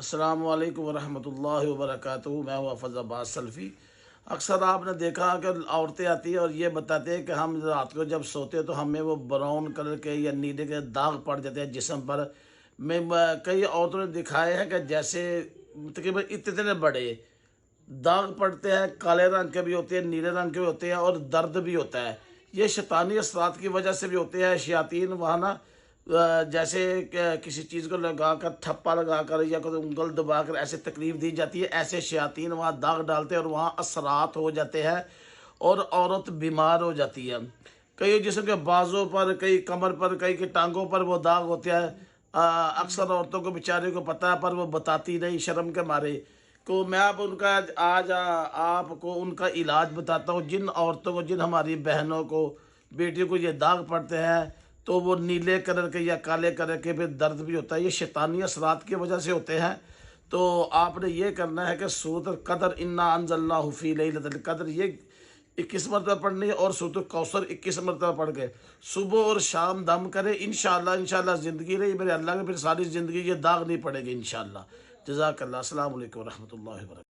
السلام علیکم ورحمۃ اللہ وبرکاتہ۔ میں ہوں حافظ عباس سلفی۔ اکثر آپ نے دیکھا کہ عورتیں آتی ہیں اور یہ بتاتے ہیں کہ ہم رات کو جب سوتے ہیں تو ہمیں وہ براؤن کلر کے یا نیلے کے داغ پڑ جاتے ہیں جسم پر۔ میں کئی عورتوں نے دکھائے ہیں کہ جیسے تقریباً اتنے بڑے داغ پڑتے ہیں، کالے رنگ کے بھی ہوتے ہیں، نیلے رنگ کے بھی ہوتے ہیں، اور درد بھی ہوتا ہے۔ یہ شیطانی اثرات کی وجہ سے بھی ہوتے ہیں۔ شیاطین وہاں نا جیسے کہ کسی چیز کو لگا کر، تھپا لگا کر یا کوئی انگل دبا کر ایسے تکلیف دی جاتی ہے، ایسے شیاطین وہاں داغ ڈالتے ہیں اور وہاں اثرات ہو جاتے ہیں اور عورت بیمار ہو جاتی ہے۔ کئی جسم کے بازوں پر، کئی کمر پر، کئی کی ٹانگوں پر وہ داغ ہوتے ہیں۔ اکثر عورتوں کو بیچارے کو پتہ ہے پر وہ بتاتی نہیں شرم کے مارے۔ تو میں اب ان کا آج آپ کو ان کا علاج بتاتا ہوں۔ جن عورتوں کو، جن ہماری بہنوں کو، بیٹیوں کو یہ داغ پڑتے ہیں تو وہ نیلے کلر کے یا کالے کلر کے بھی درد بھی ہوتا ہے، یہ شیطانی اثرات کی وجہ سے ہوتے ہیں۔ تو آپ نے یہ کرنا ہے کہ سورۃ القدر انا انزلناہ فی لیلۃ القدر یہ 21 مرتبہ پڑھنی ہے، اور سورۃ الکوثر 21 مرتبہ پڑھ کے صبح اور شام دم کرے۔ انشاءاللہ زندگی رہی میرے اللہ کے، پھر ساری زندگی یہ داغ نہیں پڑے گی انشاءاللہ۔ جزاک اللہ۔ السلام علیکم ورحمۃ اللہ وبرکاتہ۔